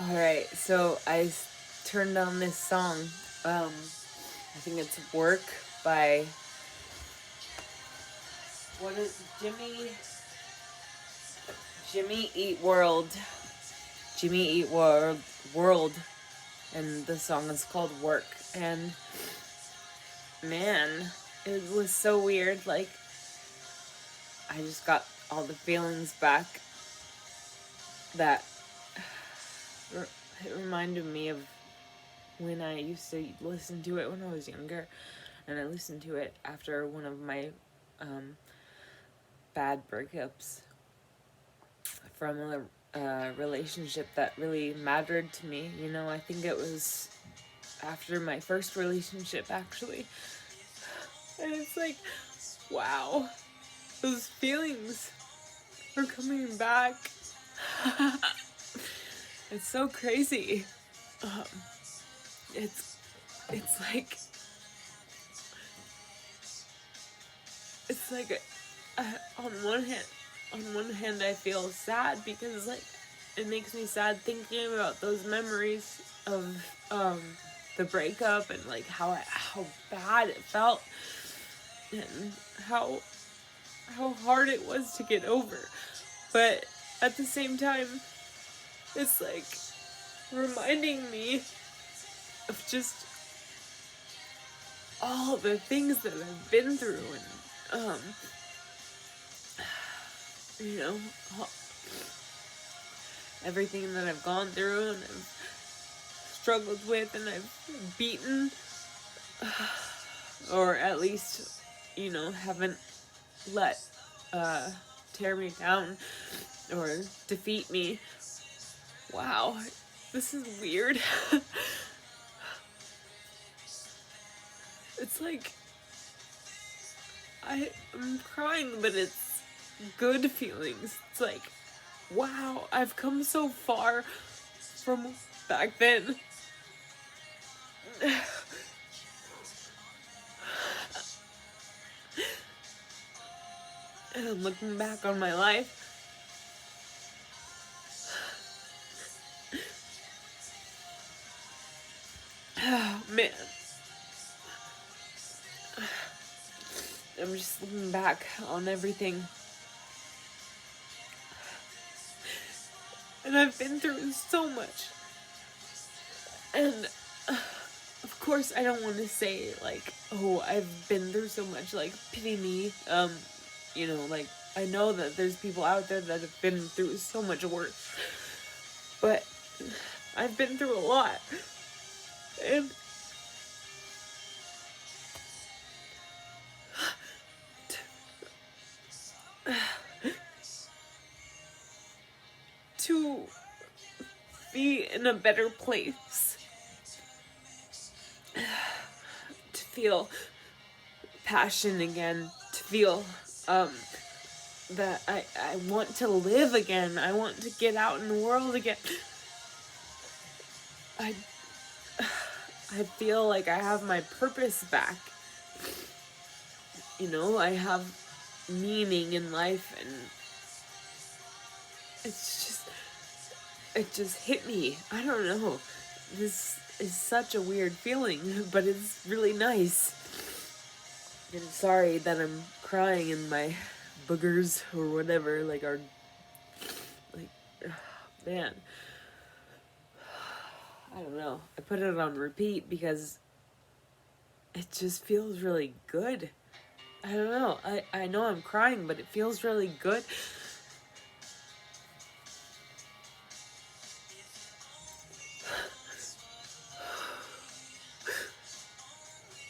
Alright, so turned on this song. I think it's Work by, what is Jimmy Eat World. Jimmy Eat World. And the song is called Work. And man, it was so weird. Like, I just got all the feelings back that it reminded me of when I used to listen to it when I was younger. And I listened to it after one of my bad breakups from a relationship that really mattered to me. You know, I think it was after my first relationship, actually. And it's like, wow, those feelings are coming back. It's so crazy. It's like, on one hand I feel sad because like it makes me sad thinking about those memories of the breakup and like how bad it felt and how hard it was to get over. But at the same time, it's like reminding me of just all the things that I've been through and you know, everything that I've gone through and I've struggled with and I've beaten, or at least, you know, haven't let tear me down or defeat me. Wow, this is weird. It's like I'm crying, but it's good feelings. It's like, wow, I've come so far from back then. And I'm looking back on my life. Oh, man. I'm just looking back on everything. And I've been through so much. And of course I don't want to say like, oh, I've been through so much, like, pity me. You know, like, I know that there's people out there that have been through so much worse. But I've been through a lot. And to be in a better place, to feel passion again, to feel that I want to live again, I want to get out in the world again. I feel like I have my purpose back. You know, I have meaning in life, and it just hit me. I don't know. This is such a weird feeling, but it's really nice. And sorry that I'm crying in my boogers or whatever, like man. I don't know. I put it on repeat because it just feels really good. I don't know. I know I'm crying, but it feels really good.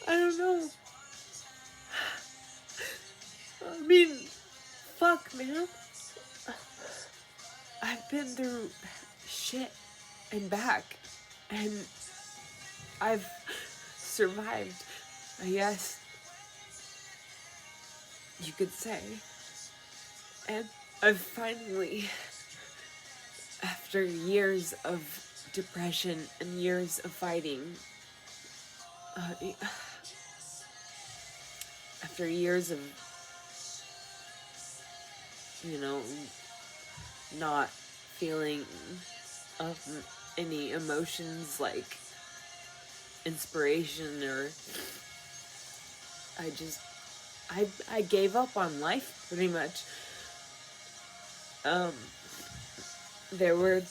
I don't know. I mean, fuck, man. I've been through shit and back, and I've survived, I guess you could say. And I've finally, after years of depression and years of fighting, after years of, you know, not feeling any emotions like inspiration, or I gave up on life pretty much. There were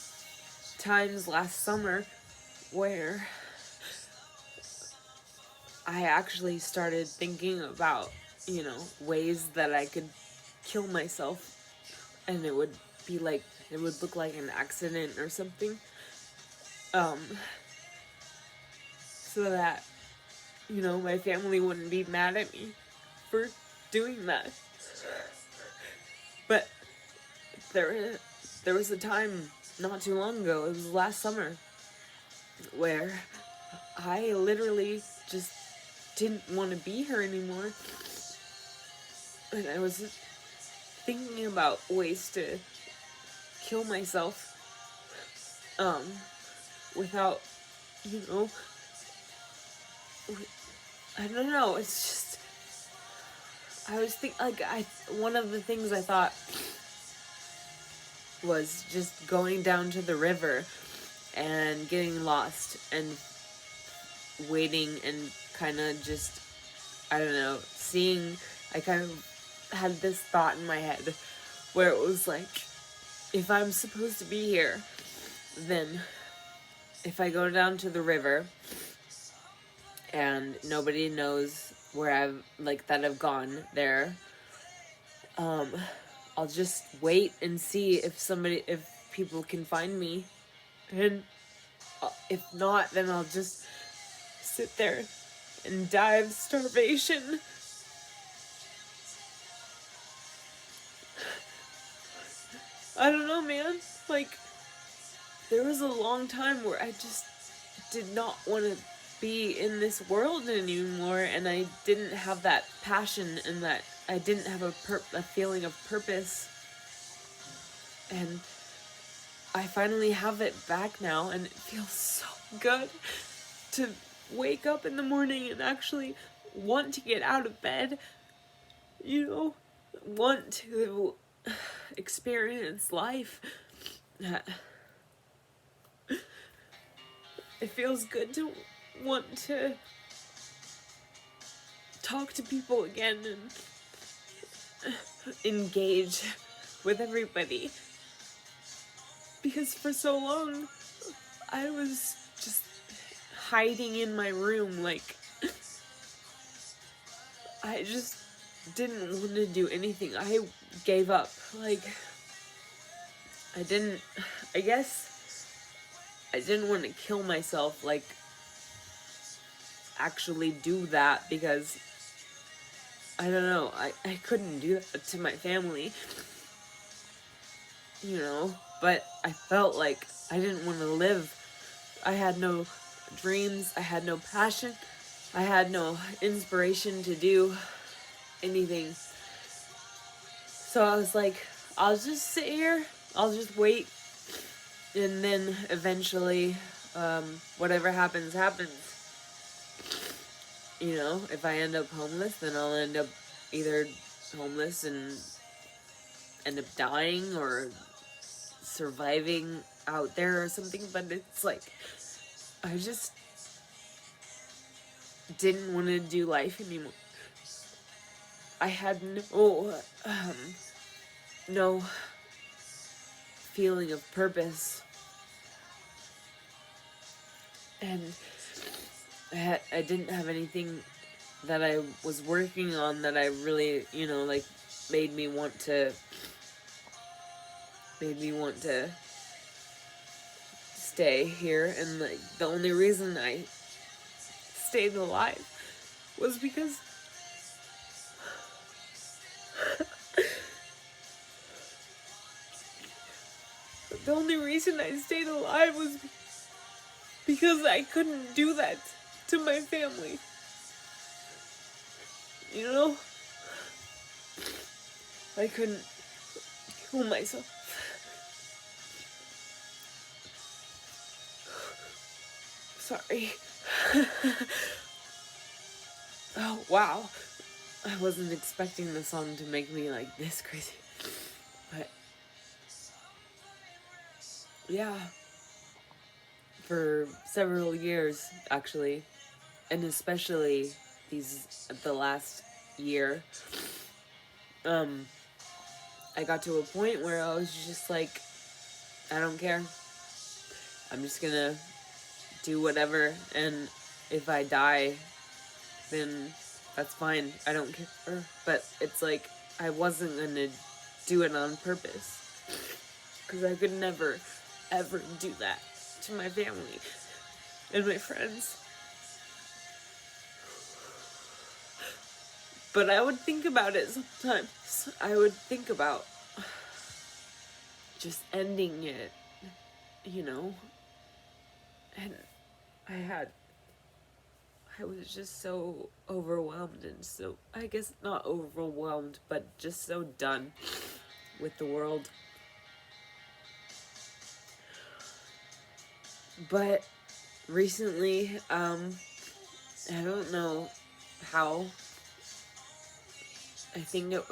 times last summer where I actually started thinking about, ways that I could kill myself, and it would look like an accident or something. So that, my family wouldn't be mad at me for doing that. But there was a time not too long ago, it was last summer, where I literally just didn't want to be here anymore. And I was thinking about ways to kill myself, without, I don't know, it's just, I was one of the things I thought was just going down to the river and getting lost and waiting and kind of just, I don't know, I kind of had this thought in my head where it was like, if I'm supposed to be here, then if I go down to the river and nobody knows where that I've gone there, I'll just wait and see if people can find me, and if not, then I'll just sit there and die of starvation. I don't know, man. There was a long time where I just did not want to be in this world anymore, and I didn't have that passion, and that I didn't have a feeling of purpose. And I finally have it back now, and it feels so good to wake up in the morning and actually want to get out of bed, want to experience life. It feels good to want to talk to people again and engage with everybody. Because for so long, I was just hiding in my room, I just didn't want to do anything. I gave up. I guess I didn't want to kill myself, actually do that, because I don't know, I couldn't do that to my family, but I felt like I didn't want to live. I had no dreams, I had no passion, I had no inspiration to do anything. So I was like, I'll just sit here, I'll just wait, and then eventually, whatever happens, happens. If I end up homeless, then I'll end up either homeless and end up dying, or surviving out there or something. But it's I just didn't want to do life anymore. I had no feeling of purpose, and I didn't have anything that I was working on that I really, made me want to stay here. And the only reason I stayed alive was because the only reason I stayed alive was because I couldn't do that to my family. I couldn't kill myself. Sorry. Oh, wow. I wasn't expecting the song to make me this crazy. But yeah, for several years, actually, and especially the last year, I got to a point where I was just like, I don't care. I'm just gonna do whatever, and if I die, then that's fine. I don't care. But it's like, I wasn't gonna do it on purpose. Because I could never, ever do that to my family and my friends. But I would think about it sometimes. I would think about just ending it, you know? And I was just so overwhelmed and so, I guess not overwhelmed, but just so done with the world. But recently, I don't know how, I think it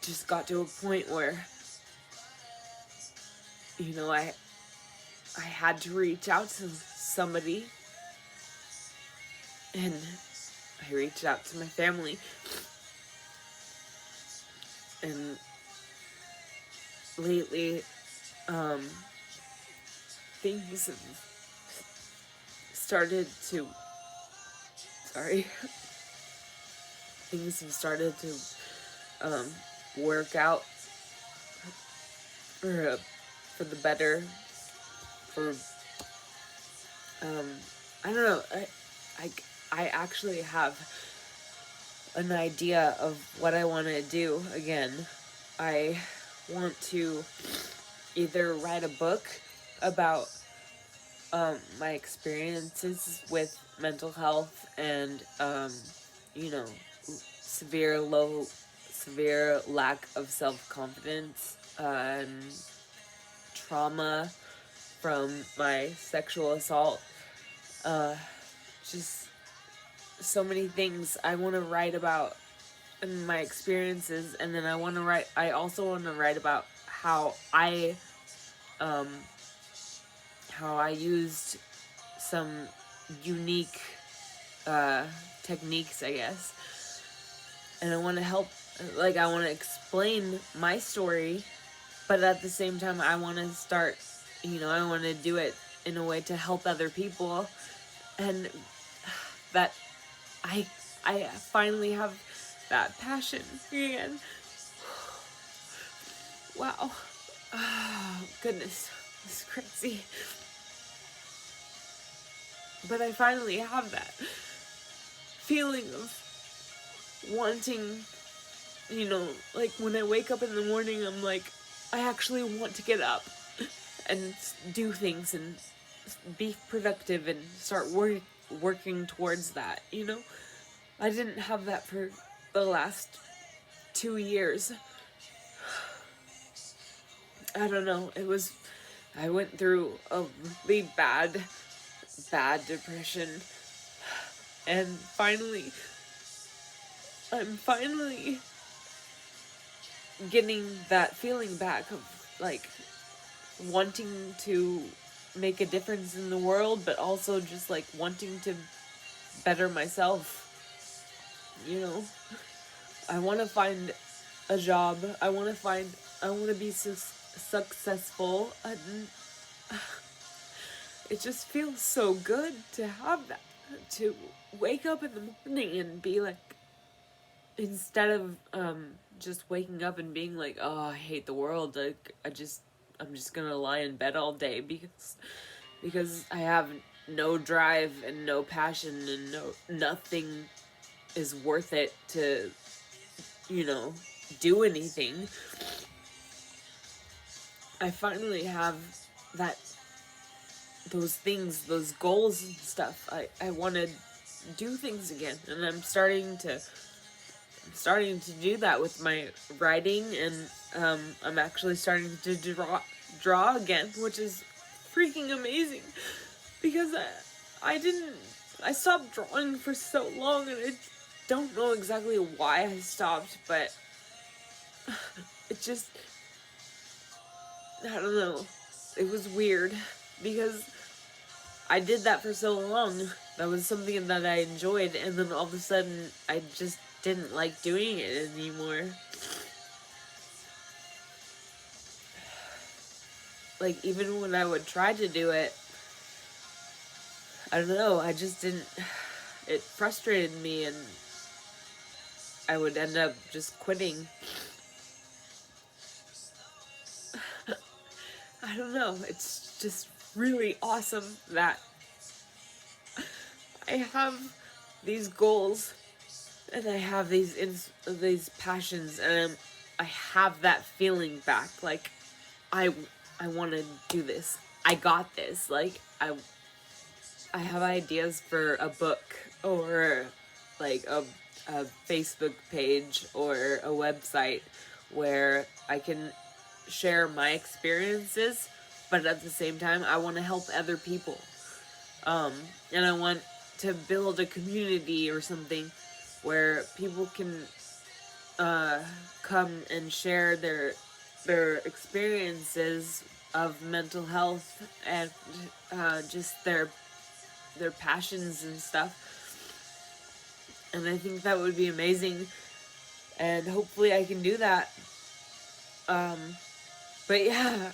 just got to a point where, you know, I had to reach out to somebody, and I reached out to my family, and lately, things have started to, work out for the better, for, I don't know, I actually have an idea of what I want to do again. I want to either write a book about my experiences with mental health and you know, severe lack of self-confidence and trauma from my sexual assault. Just so many things I want to write about in my experiences, and then I also want to write about how I used some unique techniques, I guess. And I want to help, I want to explain my story, but at the same time, I want to start, I want to do it in a way to help other people, and that I finally have that passion again. Wow. Oh, goodness. This is crazy. But I finally have that feeling of wanting, when I wake up in the morning, I'm like, I actually want to get up and do things and be productive and start working towards that, I didn't have that for the last 2 years. I don't know, I went through a really bad depression, and I'm finally getting that feeling back of, wanting to make a difference in the world, but also just, wanting to better myself, I want to find a job, I want to be successful, and it just feels so good to have that, to wake up in the morning and be like, instead of just waking up and being like, oh, I hate the world, I'm just gonna lie in bed all day because I have no drive and no passion and nothing is worth it to, do anything. I finally have those goals and stuff. I want to do things again, and I'm starting to do that with my writing, and I'm actually starting to draw again, which is freaking amazing, because I stopped drawing for so long, and I don't know exactly why I stopped, but I don't know. It was weird because I did that for so long. That was something that I enjoyed, and then all of a sudden I just didn't like doing it anymore. Like, even when I would try to do it, I don't know, I just didn't, it frustrated me, and I would end up just quitting. I don't know, it's just really awesome that I have these goals, and I have these passions, and I have that feeling back, like, I want to do this. I got this. Like, I have ideas for a book, or like a Facebook page, or a website where I can share my experiences, but at the same time I want to help other people. And I want to build a community or something where people can come and share their experiences of mental health, and just their passions and stuff. And I think that would be amazing, and hopefully I can do that. But yeah,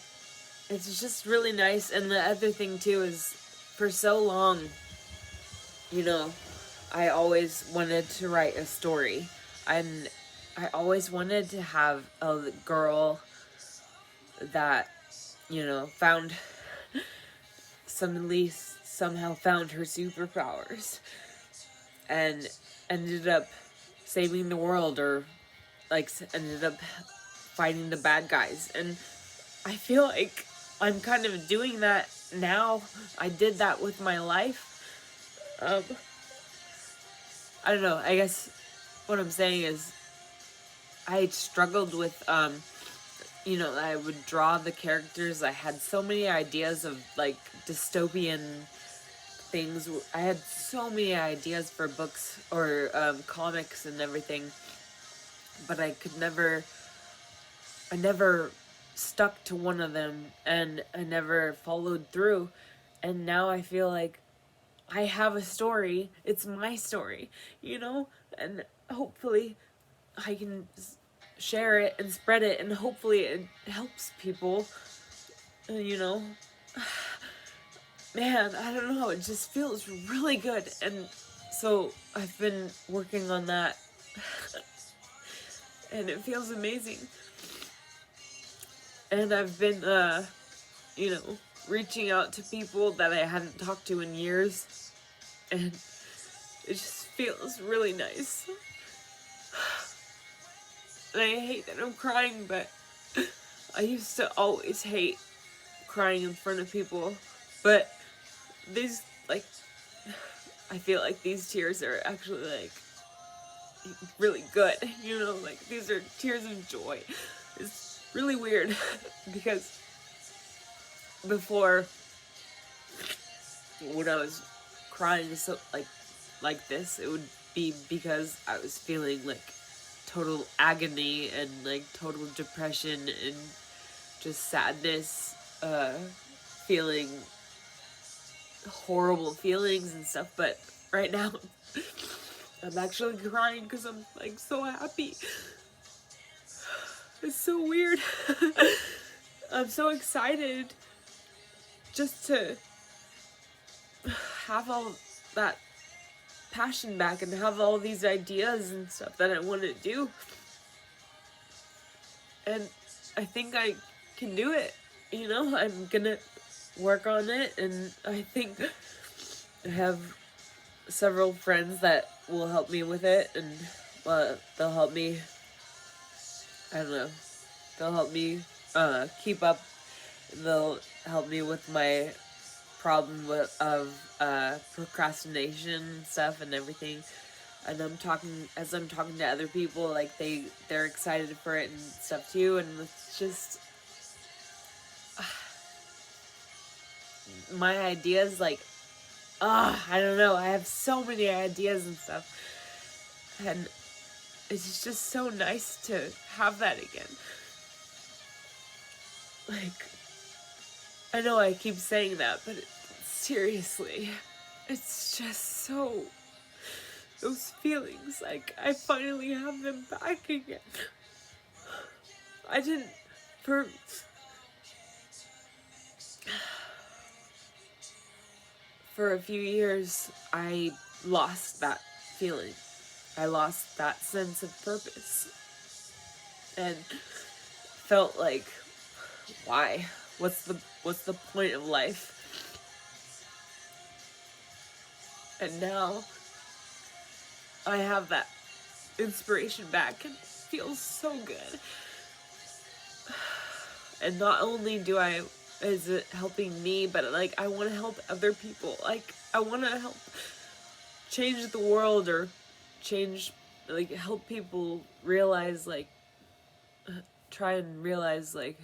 it's just really nice. And the other thing too is, for so long, you know, I always wanted to write a story, and I always wanted to have a girl that, you know, found somehow found her superpowers and ended up saving the world, or like ended up fighting the bad guys. And I feel like I'm kind of doing that now. I did that with my life. I don't know, I guess what I'm saying is, I struggled with, you know, I would draw the characters. I had so many ideas of, like, dystopian things. I had so many ideas for books, or comics and everything, but I never stuck to one of them, and I never followed through. And now I feel like I have a story. It's my story, you know? And hopefully I can share it and spread it, and hopefully it helps people, you know? Man, I don't know, it just feels really good. And so I've been working on that, and it feels amazing. And I've been, you know, reaching out to people that I hadn't talked to in years, and it just feels really nice. And I hate that I'm crying, but I used to always hate crying in front of people, but these, like, I feel like these tears are actually, like, really good, you know, like, these are tears of joy. It's really weird, because before, when I was crying so, like this, it would be because I was feeling, like, total agony, and, like, total depression, and just sadness, feeling horrible feelings and stuff. But right now, I'm actually crying because I'm, like, so happy. It's so weird. I'm so excited just to have all that passion back, and have all these ideas and stuff that I want to do. And I think I can do it, you know? I'm gonna work on it, and I think I have several friends that will help me with it, and they'll help me, I don't know, they'll help me keep up. They'll help me with my problem of procrastination and stuff and everything. And as I'm talking to other people, like, they're excited for it and stuff too. And it's just, my ideas, like, I don't know, I have so many ideas and stuff, and it's just so nice to have that again. like, I know I keep saying that, but seriously, it's just so, those feelings, like, I finally have them back again. I didn't, for a few years, I lost that feeling. I lost that sense of purpose. And felt like, why? What's the point of life? And now I have that inspiration back and it feels so good. And not only is it helping me, but like I want to help other people. Like I want to help change the world, or help people realize, like, try and realize, like,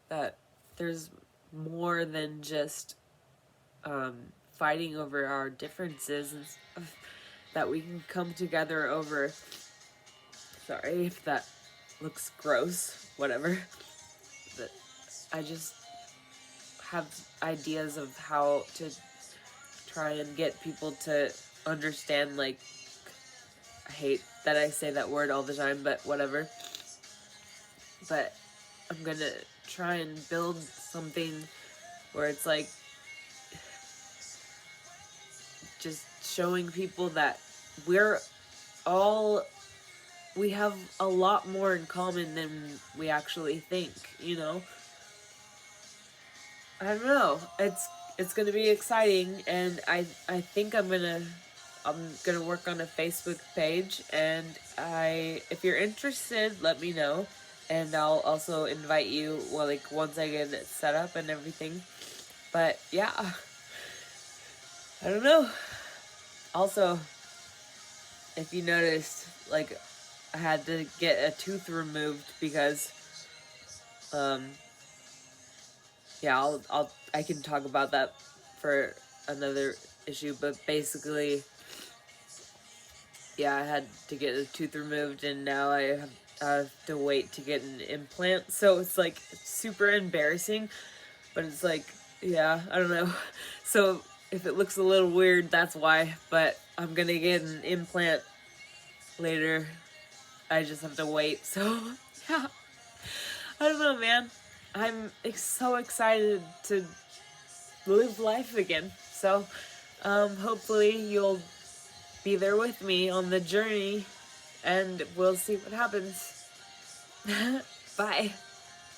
that there's more than just fighting over our differences and stuff, that we can come together over, sorry if that looks gross, whatever, but I just have ideas of how to try and get people to understand, like, I hate that I say that word all the time, but whatever, but I'm gonna try and build something where it's like just showing people that we have a lot more in common than we actually think, you know? I don't know. It's gonna be exciting, and I think I'm gonna work on a Facebook page, and if you're interested, let me know, and I'll also invite you, well, like, once I get it set up and everything. But yeah, I don't know. Also, if you noticed, like, I had to get a tooth removed because, yeah, I can talk about that for another issue, but basically, yeah, I had to get a tooth removed, and now I have to wait to get an implant, so it's, like, super embarrassing, but it's like, yeah, I don't know, so if it looks a little weird, that's why, but I'm gonna get an implant later. I just have to wait, so, yeah, I don't know, man. I'm so excited to live life again, so, hopefully you'll be there with me on the journey, and we'll see what happens. Bye.